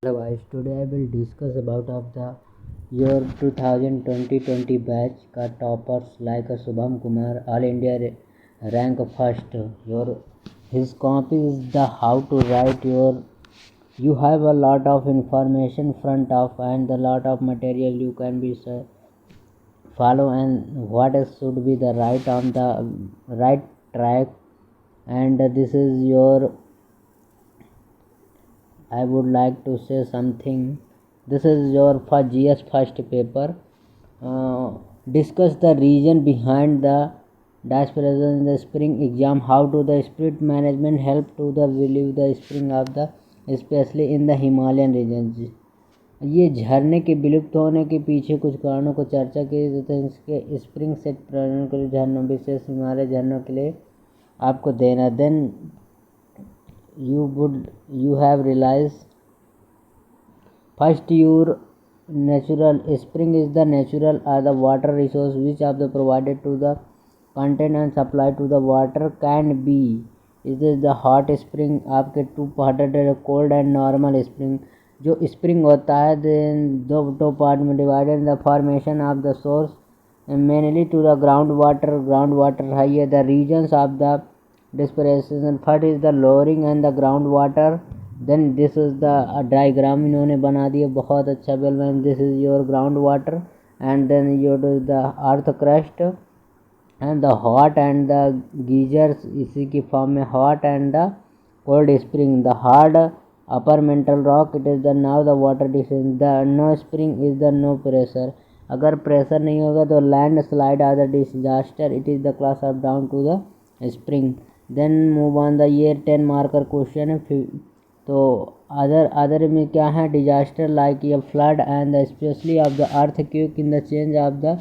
Hello guys, today I will discuss about of the year 2020 batch का toppers like Subham Kumar, All India rank first. His copy is the how to write your. You have a lot of information front of and a lot of material you can be follow and what should be the right on the right track, and this is your. I would like to say something. This is your first GS first paper. Discuss the reason behind the dispersion in the spring exam. How to the spirit management help to the relieve the spring of the especially in the Himalayan regions. ये झरने के विलुप्त होने के पीछे कुछ कारणों को चर्चा की जाती है। इसके स्प्रिंग सेट प्रजनन के झरनों विशेष हिमालय झरनों के लिए आपको देना then you have realized first your natural spring is the natural or the water resource which of the provided to the content and supply to the water can be it is the hot spring आपके two parted cold and normal spring जो spring होता है then दो part में divided the formation of the source mainly to the groundwater है ये the regions of the dispersion first is the lowering and the groundwater then this is the diagram इन्होंने बना दिया बहुत अच्छा well ma'am this is your groundwater and then your the earth crust and the hot and the geysers इसी की form में hot and the cold spring the hard upper mantle rock it is the now the water distribution the no spring is the no pressure अगर pressure नहीं होगा तो landslide or the disaster it is the class of down to the spring then move on the year 10 marker question है तो other में क्या है disaster like ये flood and specially of the earthquake in the change of the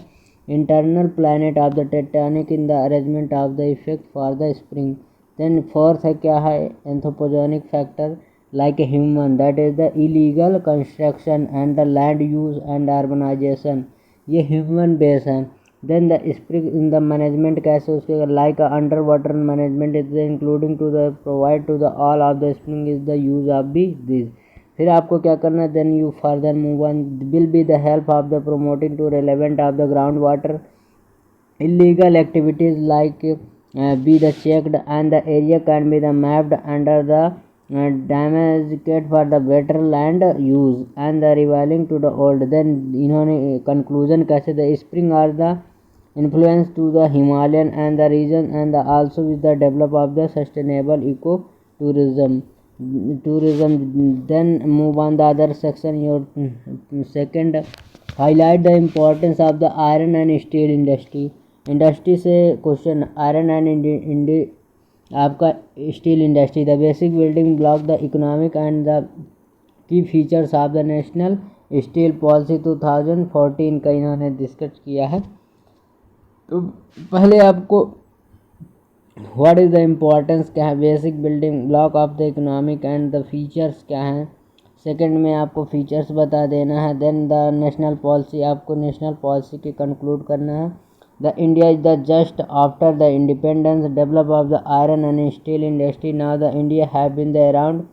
internal planet of the tectonic in the arrangement of the effect for the spring then fourth है क्या है anthropogenic factor like a human that is the illegal construction and the land use and urbanization ये human base है then the spring in the management कैसे उसके like under water management is including to the provide to the all of the spring is the use of be this फिर आपको क्या करना है then you further move on will be the help of the promoting to relevant of the ground water illegal activities like be the checked and the area can be the mapped under the damage kit for the better land use and the revaling to the old then इन्होंने conclusion कैसे the spring are the influence to the Himalayan and the region and the also with the develop of the sustainable eco tourism then move on the other section your second highlight the importance of the iron and steel industry से question iron and आपका steel industry the basic building block the economic and the key features of the national steel policy 2014 का इन्होंने discuss किया है तो पहले आपको what is the importance क्या है basic building block of the economic and the features क्या हैं सेकंड में आपको फीचर्स बता देना है देन द नेशनल पॉलिसी आपको नेशनल पॉलिसी के कंक्लूड करना है The India is the just after the independence develop of the iron and steel industry. Now the India have been the around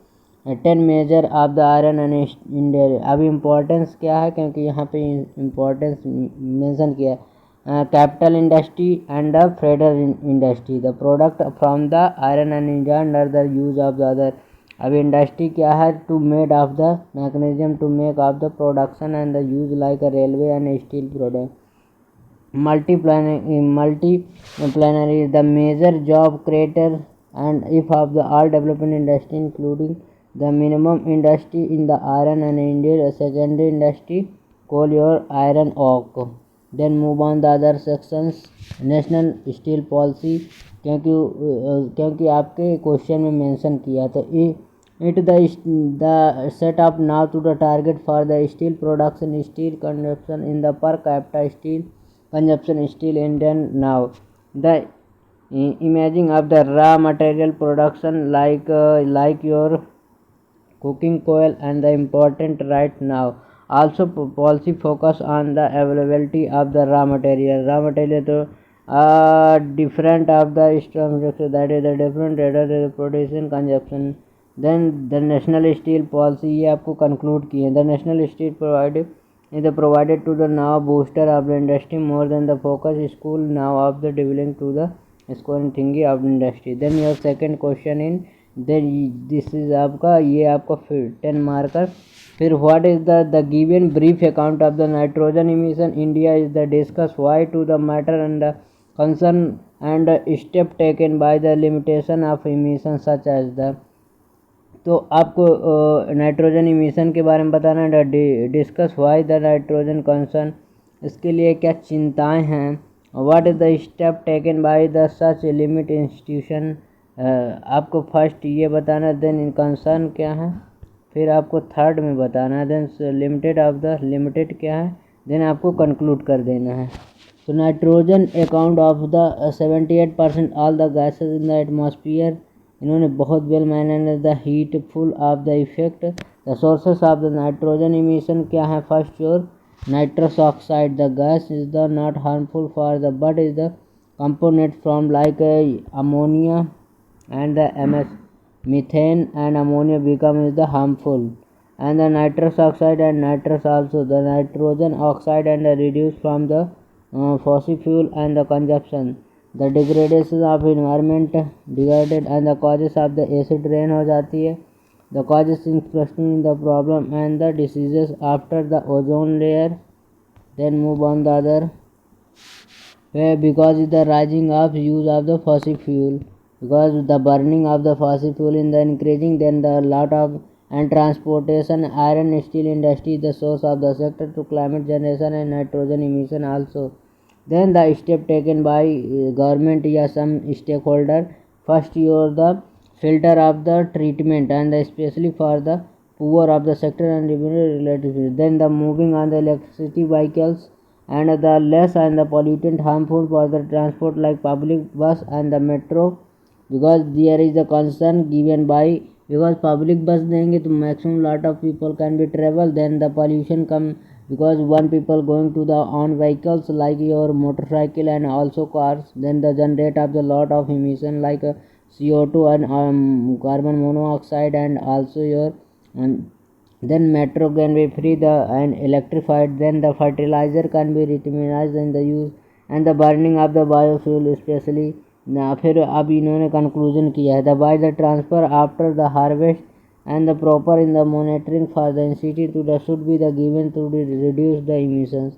10 major of the iron and India अभी importance क्या है क्योंकि यहाँ पे importance mention किया है capital industry and the feeder industry the product from the iron and India under the use of the other अभी industry क्या है to made of the mechanism to make of the production and the use like a railway and steel product multiplanary the major job creator and if of the all development industry including the minimum industry in the iron and India secondary industry coal your iron oak then move on the other sections national steel policy क्योंकि आपके question में mention किया तो it the set up now to the target for the steel production steel consumption in the per capita steel consumption steel Indian now the imaging of the raw material production like your cooking coal and the important right now also policy focus on the availability of the raw material तो different of the strong that is the different rather the production consumption then the national steel policy, ये आपको conclude किए। The national steel provided to the now booster of the industry more than the focus school now of the developing to the scoring thingy of the industry. Then your second question in then this is आपका ये आपका 10 marker. फिर what is the given brief account of the nitrogen emission India is the discuss why to the matter and the concern and step taken by the limitation of emission such as the, तो आपको nitrogen emission के बारे में बताना है। Discuss why the nitrogen concern, इसके लिए क्या चिंताएं हैं। What is the step taken by the such limit institution, आपको फर्स्ट ये बताना है। देन कंसर्न क्या है, फिर आपको थर्ड में बताना है। Then limited of the limited क्या है, देन आपको कंक्लूड कर देना है। तो nitrogen account of the 78% all the gases in the atmosphere, इन्होंने बहुत well manage the heat full of the effect. The sources of the nitrogen emission क्या है, first your nitrous oxide, the gas is the not harmful for the but is the component from like ammonia and the methane and ammonia become is the harmful, and the nitrous oxide and nitrous also, the nitrogen oxide and the reduce from the fossil fuel and the consumption, the degradation of environment degraded and the causes of the acid rain हो जाती है, the causes influencing the problem and the diseases after the ozone layer. Then move on the other where because the rising of use of the fossil fuel, because the burning of the fossil fuel in the increasing, then the lot of and transportation iron steel industry is the source of the sector to climate generation and nitrogen emission also. Then the step taken by government या some stakeholder, first your the filter of the treatment and especially for the poor of the sector and related. Then the moving on the electricity vehicles and the less and the pollutant harmful for the transport like public bus and the metro, because there is a concern given by, because public bus देंगे तो maximum lot of people can be travel, then the pollution come because one people going to the on vehicles like your motorcycle and also cars, then the generate of the lot of emission like CO2 and carbon monoxide and also your then metro can be free the and electrified, then the fertilizer can be minimized in the use and the burning of the biofuel especially ना। फिर अब इन्होंने conclusion किया है, the by the transfer after the harvest and the proper in the monitoring for the institute to the should be the given to reduce the emissions,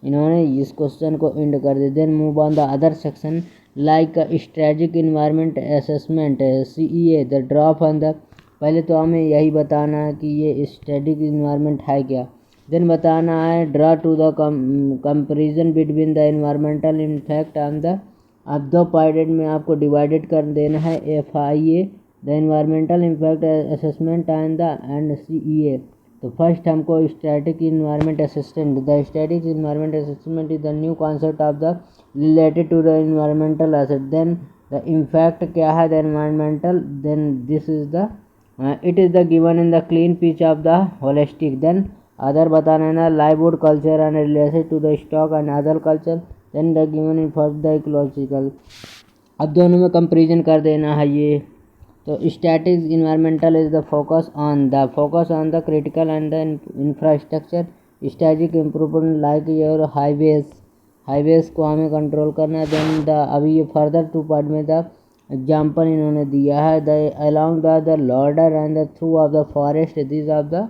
इन्होंने इस question को end कर दिया। Then move on the other section like strategic environment assessment CEA the drop on the, पहले तो हमें यही बताना है कि ये स्ट्रेटेजिक इन्वायरमेंट है क्या, देन बताना है draw to the comparison between the environmental impact on the, अब दो पार्टेड में आपको डिवाइडेड कर देना है FIA the environmental impact assessment and CEA। तो फर्स्ट हमको static environment assistant, the static environment assistant is the new concept of the related to the environmental asset. Then the impact क्या है the environmental, then this is the it is the given in the clean pitch of the holistic. Then other बताना है ना livelihood culture and related to the stock and other culture, then the given in first the ecological. अब दोनों में comparison कर देना है ये। तो static environmental is the focus on the critical and the infrastructure, static improvement like your highways को हमें कंट्रोल करना है। देन द अभी ये फर्दर टू पार्ट में द एग्जाम्पल इन्होंने दिया है, the along the border and the through of the forest this of the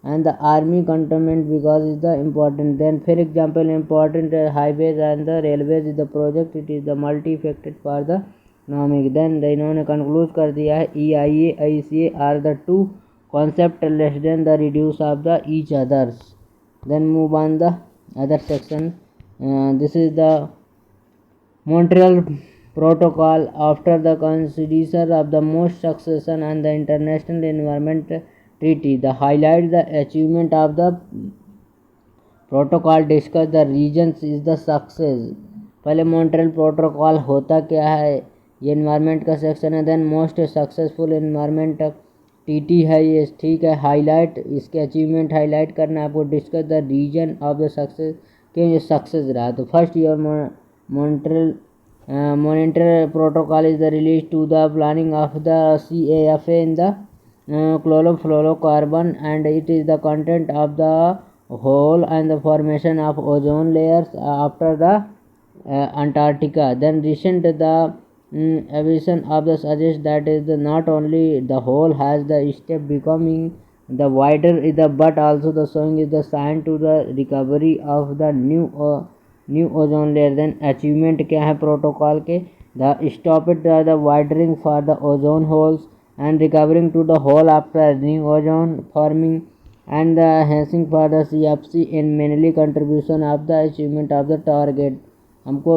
and the army cantonment because is the important. Then for example important highways and the railways is the project, it is the multi affected for the economic. Then the इन्होंने conclude कर दिया है EIA ICA are the two concept less than the reduce of the each others. Then move on the other section. This is the Montreal Protocol after the consideration of the most succession and the international environment treaty, the highlight the achievement of the protocol, discuss the regions is the success। पहले Montreal protocol होता क्या है, ये environment का section है। Then most successful environment TT है ये, ठीक है। हाईलाइट इसके अचीवमेंट हाईलाइट करना है आपको। Discuss the reason of the success, क्यों ये सक्सेस रहा। तो first year monitor protocol is the release to the planning of the CAFA in the chlorofluorocarbon, and it is the content of the hole and the formation of ozone layers after the Antarctica. Then recent the evolution of the suggest that is the not only the hole has the step becoming the wider is the but also the showing is the sign to the recovery of the new ozone layer. Then achievement क्या है protocol के the stop it the widening for the ozone holes and recovering to the hole after new ozone forming and the enhancing for the CFC in mainly contribution of the achievement of the target हमको.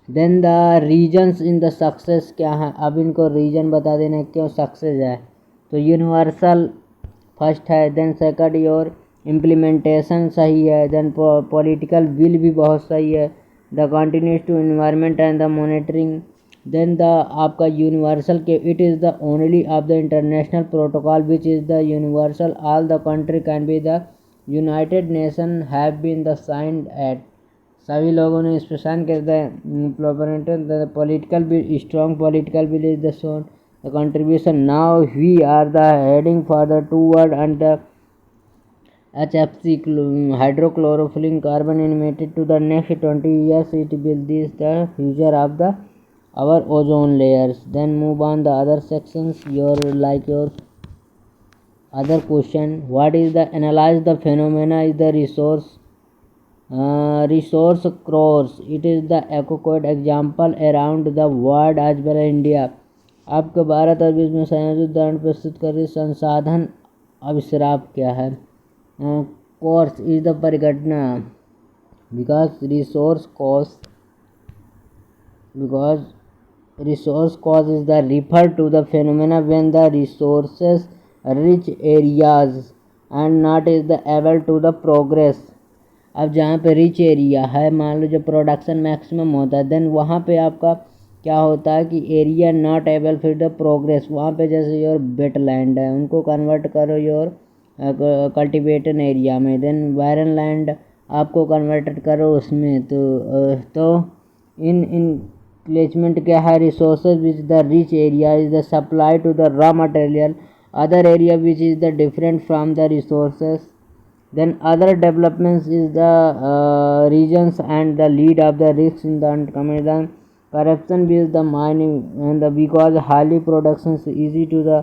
Then the reasons in the success क्या है, अब इनको reason बता देना क्यों success है. तो यूनिवर्सल फर्स्ट है, देन सेकंड योर इम्प्लीमेंटेशन सही है, देन पॉलिटिकल विल भी बहुत सही है, the continuous to environment and the monitoring. Then the आपका यूनिवर्सल के it is the only of the international protocol which is the universal all the country can be the united nation have been the signed at. सभी लोगों ने इस पर sign कर दिया. Political will strong political bill is the shown the contribution now we are the heading for the toward and the HFC hydrochlorophylline carbon emitted to the next 20 years it will this the future of the our ozone layers. Then move on the other sections your like your other question. What is the analyze the phenomena is the resource crores. It is the adequate example around the world as well as India. आपके भारत और विश्व में संयोजित उदाहरण प्रस्तुत कर रही संसाधन अभिश्राप क्या है. कोर्स इज द परिघटना because resource cost is the refer to the phenomena when the resources reach areas and not is the able to the progress. अब जहाँ पे रिच एरिया है, मान लो जो प्रोडक्शन मैक्सिमम होता है, देन वहाँ पे आपका क्या होता है कि एरिया नॉट एबल फिर द प्रोग्रेस. वहाँ पे जैसे योर वेट लैंड है उनको कन्वर्ट करो योर कल्टिवेटेड एरिया में, देन वायरन लैंड आपको कन्वर्टेड करो उसमें. तो इन प्लेसमेंट क्या है resources which the rich area is the supply to the raw material other area which is the different from the resources. Then other developments is the regions and the lead of the risks in the community. Corruption is the mining and the because highly production is easy to the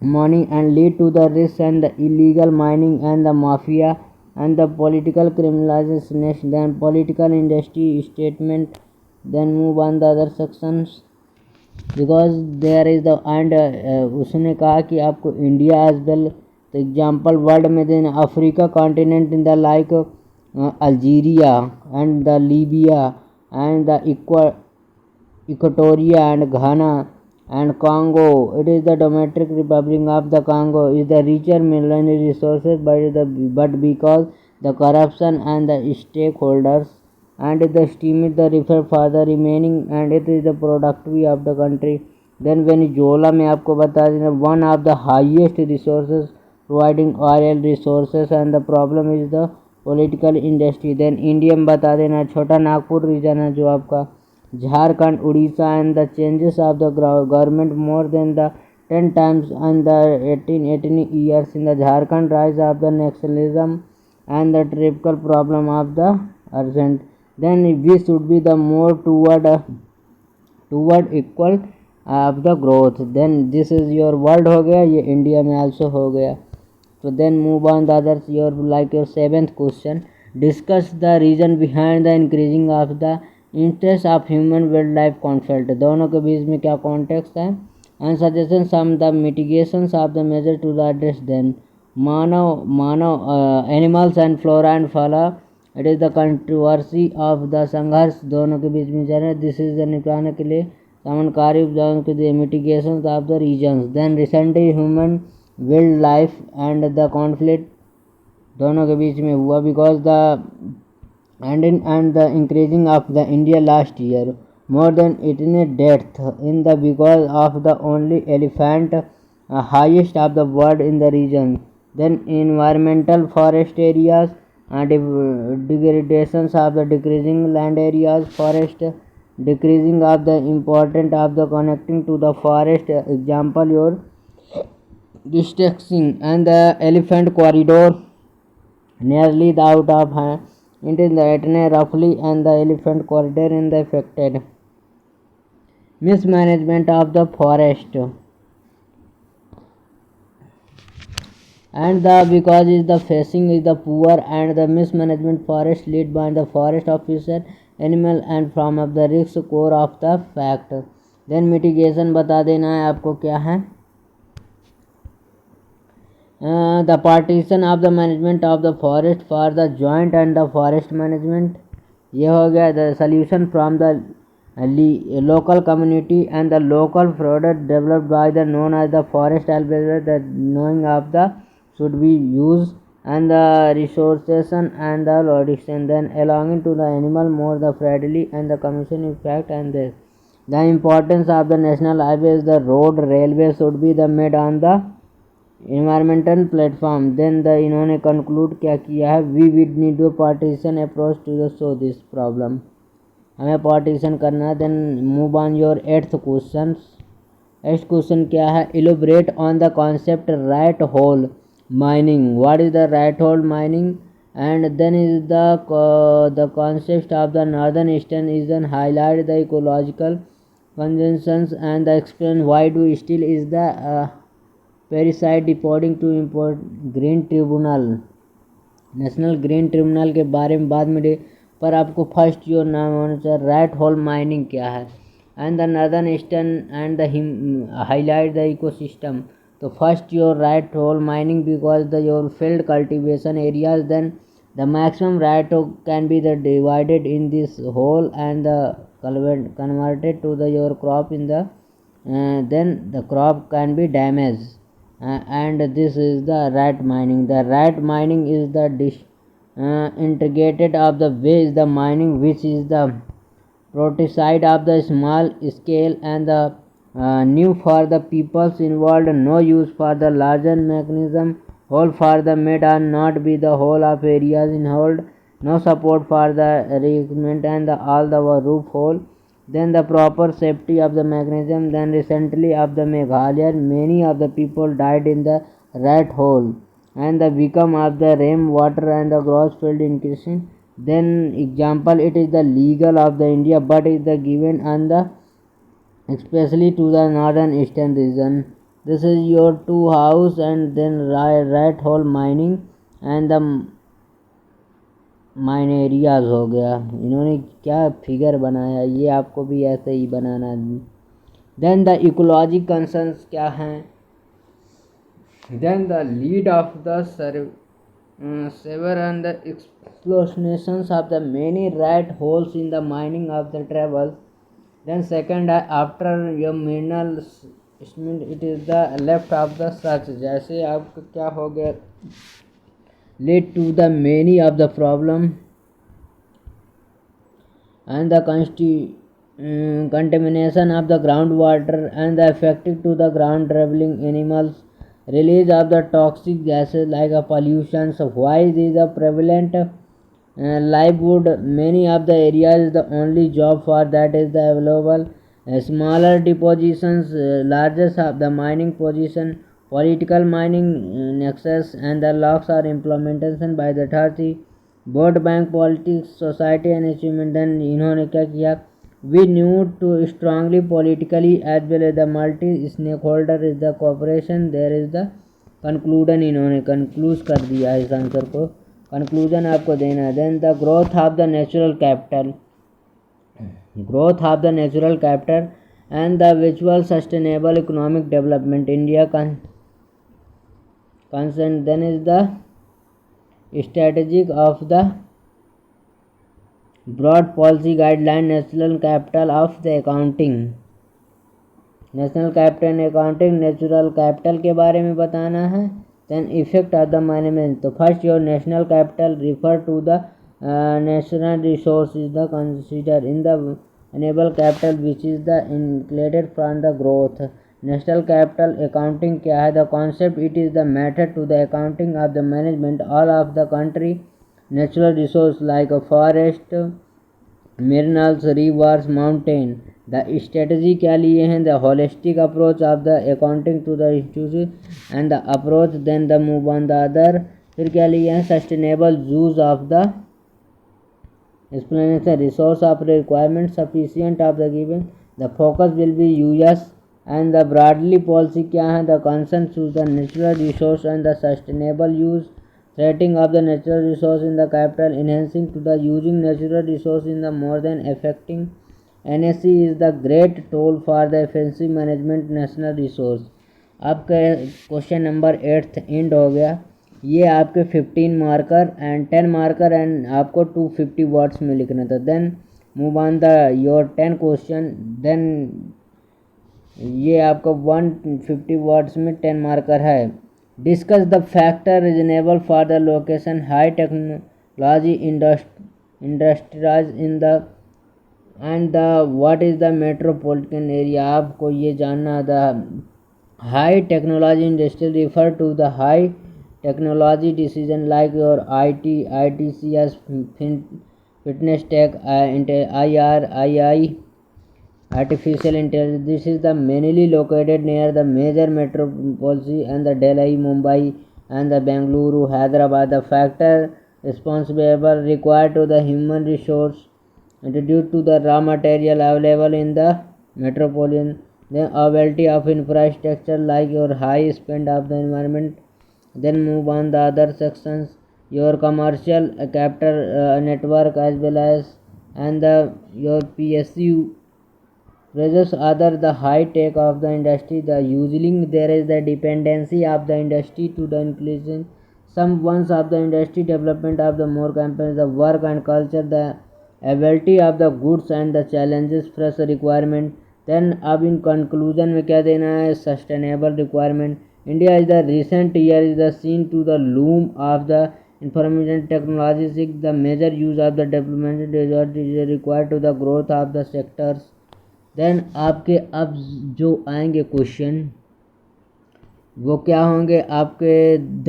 money and lead to the risks and the illegal mining and the mafia and the political criminalization. Then political industry statement. Then move on the other sections because there is the and उसने कहा कि आपको India as well तो example world में then Africa continent in the like Algeria and the Libya and the Equatoria and Ghana and Congo. It is the democratic republic of the Congo is the richer mineral resources but because the corruption and the stakeholders and the steam the refer for the remaining and it is the productivity of the country. Then Venezuela में आपको बता देना one of the highest resources providing oil resources and the problem is the political industry. Then India में बता देना छोटा Nagpur reason है जो आपका Jharkhand Orissa and the changes of the government more than the 10 times and the 18 years in the Jharkhand rise of the nationalism and the typical problem of the urgent. Then we should be the more toward equal of the growth. Then this is your world हो गया, ये India में also हो गया. So then move on the others your like your seventh question. Discuss the reason behind the increasing of the interest of human wildlife conflict. दोनों के बीच में क्या context है and suggestion some the mitigations of the measure to the address. Then Manav animals and flora and fauna. It is the controversy of the संघर्ष दोनों के बीच में चल रहा है. This is the निपटाने के लिए सामनकारी उपजाओं के लिए mitigations of the regions. Then recently human wild life and the conflict दोनों के बीच में हुआ because the and the increasing of the India last year more than 18 death in the because of the only elephant highest of the world in the region. Then environmental forest areas degradations of the decreasing land areas forest decreasing of the important of the connecting to the forest example your distressing, and the elephant corridor nearly the out of hand. It is the Etne roughly and the elephant corridor in the affected. Mismanagement of the forest and the because is the facing is the poor and the mismanagement forest lead by the forest officer animal and from of the risk core of the fact. Then mitigation बता देना है आपको क्या है. The partition of the management of the forest for the joint and the forest management. ये हो गया the solution from the local community and the local product developed by the known as the forest albeit the knowing of the should be used and the resources and the logistics then allowing to the animal more the friendly and the commission effect and the importance of the national highways the road railway should be the made on the environmental platform. Then the इन्होंने conclude क्या किया है we would need a partition approach to the solve this problem. हमें partition करना है. Then move on your 8th question. 8th question क्या है elaborate on the concept rat hole mining. What is the rat hole mining and then is the concept of the northern eastern region highlight the ecological conjunctions and the explain why do steel is the pericide reporting to import green tribunal. National green tribunal के बारे में बाद में पर आपको first your नाम होना चाहिए राइट होल माइनिंग क्या है and the northern eastern and the highlight the ecosystem. तो first your rat hole mining because the your field cultivation areas then the maximum rat can be the divided in this hole and the converted to the your crop in the then the crop can be damaged and this is the right mining. The right mining is the integrated of the way is the mining which is the prototype of the small scale and the new for the peoples involved no use for the larger mechanism whole for the made and not be the whole of areas in hold no support for the requirement and the all the roof hole. Then the proper safety of the mechanism. Then recently of the Meghalaya many of the people died in the rat hole and the become of the rain water and the gross field increasing. Then example it is the legal of the India but is the given and the especially to the northern eastern region. This is your two house and then rat hole mining and the mine areas हो गया. इन्होंने क्या figure बनाया ये आपको भी ऐसे ही बनाना. देन द इकोलॉजी कंसर्न्स क्या हैं. Then the lead of the sewer and the explorations of the many rat holes in the mining of the travel. Then second है after your mineral it is the left of the search. जैसे आपका क्या हो गया lead to the many of the problem and the contamination of the groundwater and the effective to the ground traveling animals release of the toxic gases like a pollution. So why is a prevalent livelihood many of the areas the only job for that is the available smaller depositions largest of the mining position political mining nexus and the laws are implementation by the authority board bank politics society and achievement. Then इन्होंने क्या किया we need to strongly politically as well as the multi stakeholder is the cooperation. There is the conclusion. इन्होंने conclude कर दिया इस answer को. conclusion आपको देना है. then the growth of the natural capital and the virtual sustainable economic development India concern. Then is the strategic of the broad policy guideline national capital of the accounting. National capital accounting natural capital के बारे में बताना है. Then effect of the management. तो first your national capital refer to the national resource is the consider in the enable capital which is the included from the growth. National capital accounting क्या है. The concept it is the method to the accounting of the management all of the country natural resource like a forest minerals rivers mountain the strategy क्या लिए हैं, the holistic approach of the accounting to the institution and the approach, then the move on the other. फिर क्या लिए हैं, sustainable use of the explanation, resource of requirement sufficient of the given, the focus will be use and the broadly policy क्या है, the concern choose the natural resource and the sustainable use, setting of the natural resource in the capital, enhancing to the using natural resource in the more than affecting NSC is the great tool for the efficiency management national resource। आपका question number 8 and हो गया। ये आपके 15 marker and 10 marker and आपको 250 words में लिखना था। Then move on the your 10 question. Then ये आपका 150 वर्ड्स में 10 मार्कर है। Discuss the factor reasonable for the location high technology industries in the and the what is the metropolitan area. आपको ये जानना था। High technology industry refer to the high technology decision like your IT, ITCS, fitness tech, IR, II, artificial intelligence. This is the mainly located near the major metropolis and the Delhi, Mumbai and the Bengaluru, Hyderabad. The factor responsible required to the human resource due to the raw material available in the metropolitan, the availability of infrastructure like your high spend of the environment. Then move on the other sections, your commercial capital network as well as and the your PSU pressures other the high tech of the industry. The usually there is the dependency of the industry to the inclusion some ones of the industry development of the more companies, the work and culture, the ability of the goods and the challenges fresh requirement। then अब in conclusion में क्या देना है, sustainable requirement। India is the recent year is the seen to the loom of the information technology, the major use of the development is required to the growth of the sectors। then आपके अब जो आएंगे question वो क्या होंगे आपके।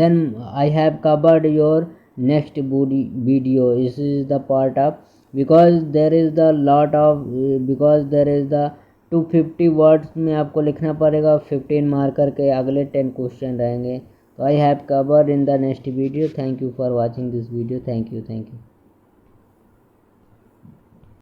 then I have covered your next video, this is the part of because there is the lot of because there is the 250 words में आपको लिखना पड़ेगा। 15 मार्कर के अगले 10 क्वेश्चन रहेंगे। तो I have covered in the next video. Thank you for watching this video. Thank you.